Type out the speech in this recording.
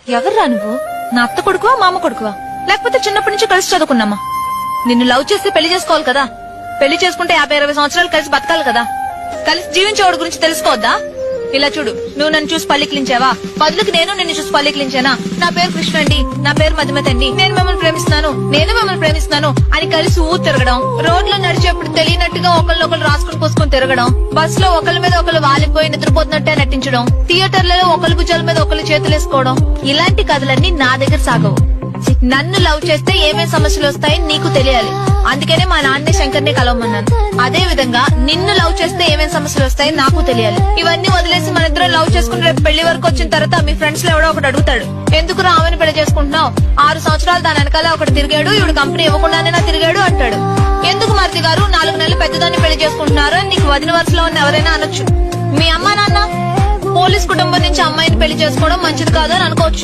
ఎవర్రా నువ్వు? నా అత్త కొడుకువా మామ కొడుకువా లేకపోతే చిన్నప్పటి నుంచి కలిసి చదువుకున్నామా? నిన్ను లవ్ చేస్తే పెళ్లి చేసుకోవాలి కదా. పెళ్లి చేసుకుంటే 50-60 సంవత్సరాలు కలిసి బతకాలి కదా. కలిసి జీవించేవాడి గురించి తెలుసుకోవద్దా? ఇలా చూడు, నువ్వు నన్ను చూసి పల్లికిలించావా? బదులుకి నేను నిన్ను చూసి పల్లికిలించానా? నా పేరు కృష్ణ అండి, నా పేరు మధుమతి అండి, నేను మిమ్మల్ని ప్రేమిస్తున్నాను, నేను మిమ్మల్ని ప్రేమిస్తున్నాను అని కలిసి ఊరు తిరగడం, రోడ్లో నడిచేప్పుడు తెలియనట్టుగా ఒకళ్ళు రాసుకుని పోసుకుని తిరగడం, బస్ లో ఒకళ్ళ మీద ఒకళ్ళు వాలిపోయి నిద్రపోతున్నట్టే నటించడం, థియేటర్లలో ఒకళ్ళ భుజాల మీద ఒకళ్ళు చేతులేసుకోవడం, ఇలాంటి కథలన్నీ నా దగ్గర సాగవు. నన్ను లవ్ చేస్తే ఏమేం సమస్యలు వస్తాయని నీకు తెలియాలి. అందుకనే మా నాన్నే శంకర్ని కలవమన్నాను. అదే విధంగా నిన్ను లవ్ చేస్తే ఏమేం సమస్యలు వస్తాయని నాకు తెలియాలి. ఇవన్నీ వదిలేసి మన ఇద్దరం లవ్ చేసుకుని రేపు పెళ్లి వరకు వచ్చిన తర్వాత మీ ఫ్రెండ్స్ లో ఎవడో ఒకటి అడుగుతాడు, ఎందుకు రామని పెళ్లి చేసుకుంటున్నావు? 6 సంవత్సరాలు దాని వెనకాల ఒకటి తిరిగాడు, ఇవిడు కంపెనీ ఇవ్వకుండానే నా తిరిగాడు అంటాడు. ఎందుకు మరిది గారు 4 నెలలు పెద్దదాన్ని పెళ్లి చేసుకుంటున్నారు అని నీకు వదిన వరుసలో ఉన్న ఎవరైనా అనొచ్చు. మీ అమ్మా నాన్న పోలీస్ కుటుంబం నుంచి అమ్మాయిని పెళ్లి చేసుకోవడం మంచిది కాదు అని అనుకోవచ్చు.